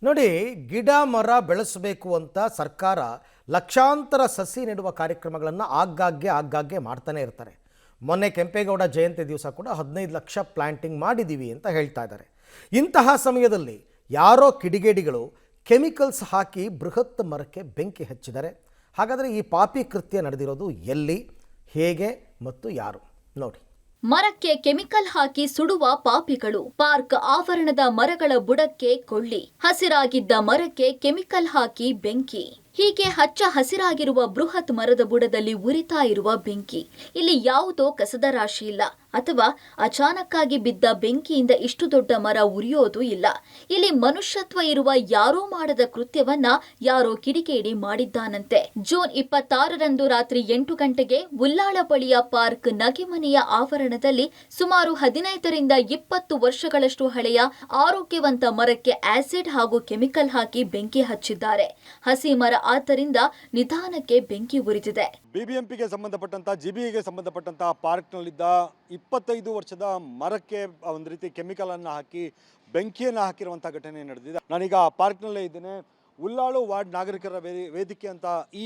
ನೋಡಿ, ಗಿಡ ಮರ ಬೆಳೆಸಬೇಕು ಅಂತ ಸರ್ಕಾರ ಲಕ್ಷಾಂತರ ಸಸಿ ನೆಡುವ ಕಾರ್ಯಕ್ರಮಗಳನ್ನು ಆಗಾಗ್ಗೆ ಮಾಡ್ತಾನೆ ಇರ್ತಾರೆ. ಮೊನ್ನೆ ಕೆಂಪೇಗೌಡ ಜಯಂತಿ ದಿವಸ ಕೂಡ 15 ಲಕ್ಷ ಪ್ಲಾಂಟಿಂಗ್ ಮಾಡಿದ್ದೀವಿ ಅಂತ ಹೇಳ್ತಾ ಇದ್ದಾರೆ. ಇಂತಹ ಸಮಯದಲ್ಲಿ ಯಾರೋ ಕಿಡಿಗೇಡಿಗಳು ಕೆಮಿಕಲ್ಸ್ ಹಾಕಿ ಬೃಹತ್ ಮರಕ್ಕೆ ಬೆಂಕಿ ಹಚ್ಚಿದ್ದಾರೆ. ಹಾಗಾದರೆ ಈ ಪಾಪಿ ಕೃತ್ಯ ನಡೆದಿರೋದು ಎಲ್ಲಿ, ಹೇಗೆ ಮತ್ತು ಯಾರು ನೋಡಿ. ಮರಕ್ಕೆ ಕೆಮಿಕಲ್ ಹಾಕಿ ಸುಡುವ ಪಾಪಿಗಳು. ಪಾರ್ಕ್ ಆವರಣದ ಮರಗಳ ಬುಡಕ್ಕೆ ಕೊಳ್ಳಿ, ಹಸಿರಾಗಿದ್ದ ಮರಕ್ಕೆ ಕೆಮಿಕಲ್ ಹಾಕಿ ಬೆಂಕಿ. ಹೀಗೆ ಹಚ್ಚ ಹಸಿರಾಗಿರುವ ಬೃಹತ್ ಮರದ ಬುಡದಲ್ಲಿ ಉರಿತಾ ಇರುವ ಬೆಂಕಿ. ಇಲ್ಲಿ ಯಾವುದೋ ಕಸದ ರಾಶಿ ಇಲ್ಲ ಅಥವಾ ಅಚಾನಕ್ಕಾಗಿ ಬಿದ್ದ ಬೆಂಕಿಯಿಂದ ಇಷ್ಟು ದೊಡ್ಡ ಮರ ಉರಿಯೋದು ಇಲ್ಲ. ಇಲ್ಲಿ ಮನುಷ್ಯತ್ವ ಇರುವ ಯಾರೋ ಮಾಡದ ಕೃತ್ಯವನ್ನ ಯಾರೋ ಕಿಡಿಗೇಡಿ ಮಾಡಿದ್ದಾನಂತೆ. ಜೂನ್ 26ರಂದು ರಾತ್ರಿ 8 ಗಂಟೆಗೆ ಉಲ್ಲಾಳ ಬಳಿಯ ಪಾರ್ಕ್ ನಗೆಮನೆಯ ಆವರಣದಲ್ಲಿ ಸುಮಾರು 15ರಿಂದ 20 ವರ್ಷಗಳಷ್ಟು ಹಳೆಯ ಆರೋಗ್ಯವಂತ ಮರಕ್ಕೆ ಆಸಿಡ್ ಹಾಗೂ ಕೆಮಿಕಲ್ ಹಾಕಿ ಬೆಂಕಿ ಹಚ್ಚಿದ್ದಾರೆ. ಹಸಿ ಮರ ಆದ್ದರಿಂದ ನಿಧಾನಕ್ಕೆ ಬೆಂಕಿ ಉರಿದಿದೆ. ಬಿಬಿಎಂಪಿಗೆ ಸಂಬಂಧಪಟ್ಟಂತ ಜಿಬಿಗೆ ಸಂಬಂಧಪಟ್ಟಂತ ಪಾರ್ಕ್ನಲ್ಲಿದ್ದ 25 ವರ್ಷದ ಮರಕ್ಕೆ ಒಂದು ರೀತಿ ಕೆಮಿಕಲ್ ಅನ್ನು ಹಾಕಿ ಬೆಂಕಿಯನ್ನು ಹಾಕಿರುವಂತಹ ಘಟನೆ ನಡೆದಿದೆ. ನಾನೀಗ ಪಾರ್ಕ್ನಲ್ಲೇ ಇದ್ದೇನೆ. ಉಲ್ಲಾಳು ವಾರ್ಡ್ ನಾಗರಿಕರ ವೇದಿಕೆ ಅಂತ ಈ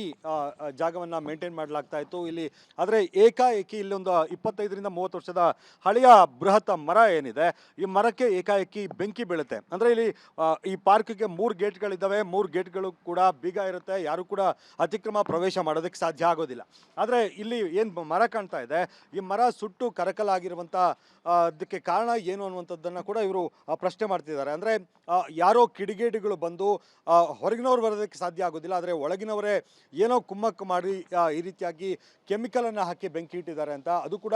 ಜಾಗವನ್ನು ಮೇಂಟೈನ್ ಮಾಡಲಾಗ್ತಾ ಇತ್ತು ಇಲ್ಲಿ. ಆದರೆ ಏಕಾಏಕಿ ಇಲ್ಲಿ ಒಂದು 25ರಿಂದ 30 ವರ್ಷದ ಹಳೆಯ ಬೃಹತ್ ಮರ ಏನಿದೆ, ಈ ಮರಕ್ಕೆ ಏಕಾಏಕಿ ಬೆಂಕಿ ಬೀಳುತ್ತೆ. ಅಂದರೆ ಇಲ್ಲಿ ಈ ಪಾರ್ಕ್ಗೆ 3 ಗೇಟ್ಗಳಿದ್ದಾವೆ. 3 ಗೇಟ್ಗಳು ಕೂಡ ಬೀಗ ಇರುತ್ತೆ. ಯಾರು ಕೂಡ ಅತಿಕ್ರಮ ಪ್ರವೇಶ ಮಾಡೋದಕ್ಕೆ ಸಾಧ್ಯ ಆಗೋದಿಲ್ಲ. ಆದರೆ ಇಲ್ಲಿ ಏನು ಮರ ಕಾಣ್ತಾ ಇದೆ, ಈ ಮರ ಸುಟ್ಟು ಕರಕಲಾಗಿರುವಂಥ ಅದಕ್ಕೆ ಕಾರಣ ಏನು ಅನ್ನುವಂಥದ್ದನ್ನು ಕೂಡ ಇವರು ಪ್ರಶ್ನೆ ಮಾಡ್ತಿದ್ದಾರೆ. ಅಂದರೆ ಯಾರೋ ಕಿಡಿಗೇಡಿಗಳು ಬಂದು ಹೊರಗಿನವ್ರು ಬರೋದಕ್ಕೆ ಸಾಧ್ಯ ಆಗೋದಿಲ್ಲ, ಆದರೆ ಒಳಗಿನವರೇ ಏನೋ ಕುಮ್ಮಕ್ಕು ಮಾಡಿ ಈ ರೀತಿಯಾಗಿ ಕೆಮಿಕಲನ್ನು ಹಾಕಿ ಬೆಂಕಿ ಇಟ್ಟಿದ್ದಾರೆ ಅಂತ. ಅದು ಕೂಡ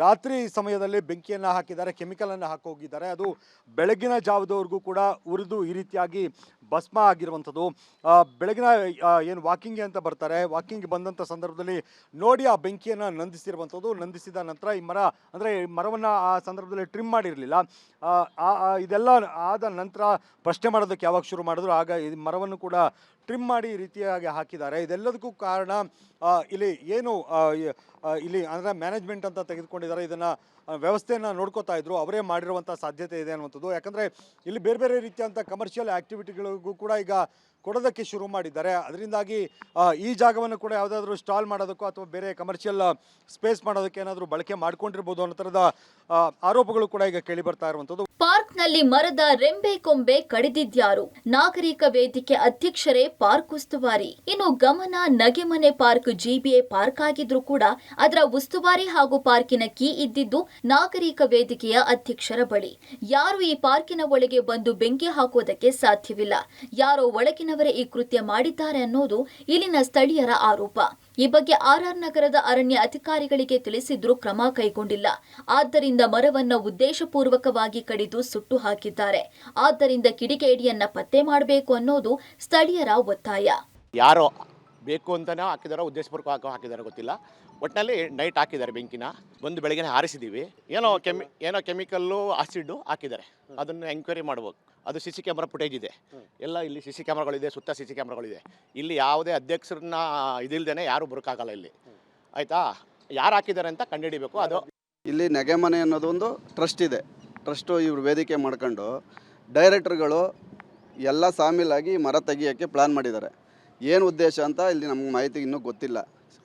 ರಾತ್ರಿ ಸಮಯದಲ್ಲಿ ಬೆಂಕಿಯನ್ನು ಹಾಕಿದ್ದಾರೆ, ಕೆಮಿಕಲನ್ನು ಹಾಕೋಗಿದ್ದಾರೆ. ಅದು ಬೆಳಗಿನ ಜಾವದವರೆಗೂ ಕೂಡ ಉರಿದು ಈ ರೀತಿಯಾಗಿ ಭಸ್ಮ ಆಗಿರುವಂಥದ್ದು. ಬೆಳಗಿನ ಏನು ವಾಕಿಂಗ್ ಅಂತ ಬರ್ತಾರೆ, ವಾಕಿಂಗ್ ಬಂದಂಥ ಸಂದರ್ಭದಲ್ಲಿ ನೋಡಿ ಆ ಬೆಂಕಿಯನ್ನು ನಂದಿಸಿರುವಂಥದ್ದು. ನಂದಿಸಿದ ನಂತರ ಈ ಮರ, ಅಂದರೆ ಮರವನ್ನು ಆ ಸಂದರ್ಭದಲ್ಲಿ ಟ್ರಿಮ್ ಮಾಡಿರಲಿಲ್ಲ. ಇದೆಲ್ಲ ಆದ ನಂತರ ಪ್ರಶ್ನೆ ಮಾಡೋದಕ್ಕೆ ಯಾವಾಗ ಶುರು ಮಾಡಿದ್ರು ಆಗ ಈ ಮರವನ್ನು ಕೂಡ ಟ್ರಿಮ್ ಮಾಡಿ ಈ ರೀತಿಯಾಗಿ ಹಾಕಿದ್ದಾರೆ. ಇದೆಲ್ಲದಕ್ಕೂ ಕಾರಣ ಇಲ್ಲಿ ಏನು ಇಲ್ಲಿ ಅಂದರೆ ಮ್ಯಾನೇಜ್ಮೆಂಟ್ ಅಂತ ತೆಗೆದುಕೊಂಡಿದ್ದಾರೆ, ಇದನ್ನು ವ್ಯವಸ್ಥೆಯನ್ನು ನೋಡ್ಕೋತಾ ಇದ್ರು, ಅವರೇ ಮಾಡಿರುವಂಥ ಸಾಧ್ಯತೆ ಇದೆ ಅನ್ನುವಂಥದ್ದು. ಯಾಕಂದರೆ ಇಲ್ಲಿ ಬೇರೆ ಬೇರೆ ರೀತಿಯಂಥ ಕಮರ್ಷಿಯಲ್ ಆ್ಯಕ್ಟಿವಿಟಿಗಳಿಗೂ ಕೂಡ ಈಗ ಕೊಡೋದಕ್ಕೆ ಶುರು ಮಾಡಿದ್ದಾರೆ. ಅದರಿಂದಾಗಿ ಈ ಜಾಗವನ್ನು ಕೂಡ ಯಾವುದಾದ್ರೂ ಸ್ಟಾಲ್ ಮಾಡೋದಕ್ಕೋ ಅಥವಾ ಬೇರೆ ಕಮರ್ಷಿಯಲ್ ಸ್ಪೇಸ್ ಮಾಡೋದಕ್ಕೆ ಏನಾದರೂ ಬಳಕೆ ಮಾಡ್ಕೊಂಡಿರ್ಬೋದು ಅನ್ನೋ ಥರದ ಆರೋಪಗಳು ಕೂಡ ಈಗ ಕೇಳಿ ಬರ್ತಾ ಇರುವಂಥದ್ದು. ಪಾರ್ಕ್ನಲ್ಲಿ ಮರದ ರೆಂಬೆ ಕೊಂಬೆ ಕಡಿದಿದ್ಯಾರು? ನಾಗರಿಕ ವೇದಿಕೆ ಅಧ್ಯಕ್ಷರೇ ಪಾರ್ಕ್ ಉಸ್ತುವಾರಿ. ಇನ್ನು ಗಮನ, ನಗೆಮನೆ ಪಾರ್ಕ್ ಜಿಬಿಎ ಪಾರ್ಕ್ ಆಗಿದ್ರು ಕೂಡ ಅದರ ಉಸ್ತುವಾರಿ ಹಾಗೂ ಪಾರ್ಕಿನ ಕೀ ಇದ್ದಿದ್ದು ನಾಗರಿಕ ವೇದಿಕೆಯ ಅಧ್ಯಕ್ಷರ ಬಳಿ. ಯಾರು ಈ ಪಾರ್ಕಿನ ಒಳಗೆ ಬಂದು ಬೆಂಕಿ ಹಾಕುವುದಕ್ಕೆ ಸಾಧ್ಯವಿಲ್ಲ. ಯಾರೋ ಒಳಗಿನವರೇ ಈ ಕೃತ್ಯ ಮಾಡಿದ್ದಾರೆ ಅನ್ನೋದು ಇಲ್ಲಿನ ಸ್ಥಳೀಯರ ಆರೋಪ. ಈ ಬಗ್ಗೆ ಆರ್ಆರ್ ನಗರದ ಅರಣ್ಯ ಅಧಿಕಾರಿಗಳಿಗೆ ತಿಳಿಸಿದ್ರೂ ಕ್ರಮ ಕೈಗೊಂಡಿಲ್ಲ. ಆದ್ದರಿಂದ ಮರವನ್ನ ಉದ್ದೇಶಪೂರ್ವಕವಾಗಿ ಕಡಿದು ಸುಟ್ಟು ಹಾಕಿದ್ದಾರೆ. ಆದ್ದರಿಂದ ಕಿಡಿಗೇಡಿಯನ್ನ ಪತ್ತೆ ಮಾಡಬೇಕು ಅನ್ನೋದು ಸ್ಥಳೀಯರ ಒತ್ತಾಯ. ಯಾರೋ ಬೇಕು ಅಂತಾನೆ ಹಾಕಿದಾರೋ ಉದ್ದೇಶಪೂರ್ವಕ ಹಾಕಿದಾರೋ ಗೊತ್ತಿಲ್ಲ. ಒಟ್ಟಿನಲ್ಲಿ ನೈಟ್ ಹಾಕಿದ್ದಾರೆ ಬೆಂಕಿನ. ಬಂದು ಬೆಳಗ್ಗೆ ಹಾರಿಸಿದ್ದೀವಿ. ಏನೋ ಕೆಮಿಕಲ್ಲು ಆಸಿಡ್ಡು ಹಾಕಿದ್ದಾರೆ. ಅದನ್ನು ಎಂಕ್ವೈರಿ ಮಾಡ್ಬೋದು. ಅದು CC ಕ್ಯಾಮ್ರಾ ಫುಟೇಜ್ ಇದೆ. ಎಲ್ಲ ಇಲ್ಲಿ CC ಕ್ಯಾಮ್ರಾಗಳಿದೆ, ಸುತ್ತ CC ಕ್ಯಾಮ್ರಾಗಳಿದೆ. ಇಲ್ಲಿ ಯಾವುದೇ ಅಧ್ಯಕ್ಷರನ್ನ ಇದಿಲ್ದೇನೆ ಯಾರು ಬರೋಕ್ಕಾಗಲ್ಲ ಇಲ್ಲಿ, ಆಯಿತಾ? ಯಾರು ಹಾಕಿದ್ದಾರೆ ಅಂತ ಕಂಡುಹಿಡಿಬೇಕು. ಅದು ಇಲ್ಲಿ ನಗೆಮನೆ ಅನ್ನೋದೊಂದು ಟ್ರಸ್ಟ್ ಇದೆ. ಟ್ರಸ್ಟು ಇವರು ವೇದಿಕೆ ಮಾಡ್ಕೊಂಡು ಡೈರೆಕ್ಟರ್ಗಳು ಎಲ್ಲ ಸಾಮೀಲಾಗಿ ಮರ ತೆಗಿಯೋಕ್ಕೆ ಪ್ಲ್ಯಾನ್ ಮಾಡಿದ್ದಾರೆ. ಏನು ಉದ್ದೇಶ ಅಂತ ಇಲ್ಲಿ ನಮಗೆ ಮಾಹಿತಿ ಇನ್ನೂ ಗೊತ್ತಿಲ್ಲ.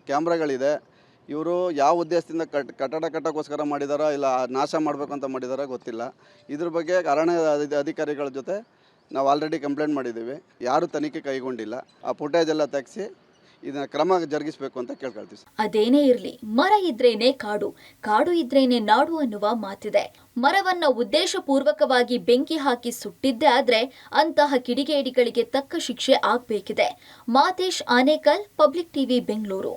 ಕ್ಯಾಮ್ರಾಗಳಿದೆ. ಇವರು ಯಾವ ಉದ್ದೇಶದಿಂದ ಕಟ್ಟಡ ಕಟ್ಟೋಕ್ಕೋಸ್ಕರ ಮಾಡಿದಾರೋ ಇಲ್ಲ ನಾಶ ಮಾಡಬೇಕು ಅಂತ ಮಾಡಿದಾರೋ ಗೊತ್ತಿಲ್ಲ. ಇದ್ರ ಬಗ್ಗೆ ಅರಣ್ಯ ಅಧಿಕಾರಿಗಳ ಜೊತೆ ನಾವು ಆಲ್ರೆಡಿ ಕಂಪ್ಲೇಂಟ್ ಮಾಡಿದ್ದೀವಿ. ಯಾರೂ ತನಿಖೆ ಕೈಗೊಂಡಿಲ್ಲ. ಆ ಫುಟೇಜ್ ಎಲ್ಲ ತೆಗೆಸಿ ಇದನ್ನ ಕ್ರಮ ಜರುಗಿಸಬೇಕು ಅಂತ ಕೇಳ್ಕೊಳ್ತೀವಿ. ಅದೇನೇ ಇರಲಿ, ಮರ ಇದ್ರೇನೆ ಕಾಡು, ಕಾಡು ಇದ್ರೇನೆ ನಾಡು ಅನ್ನುವ ಮಾತಿದೆ. ಮರವನ್ನ ಉದ್ದೇಶಪೂರ್ವಕವಾಗಿ ಬೆಂಕಿ ಹಾಕಿ ಸುಟ್ಟಿದ್ದೇ ಆದ್ರೆ ಅಂತಹ ಕಿಡಿಗೇಡಿಗಳಿಗೆ ತಕ್ಕ ಶಿಕ್ಷೆ ಆಗ್ಬೇಕಿದೆ. Mathesh Anekal, public TV, Bengaluru.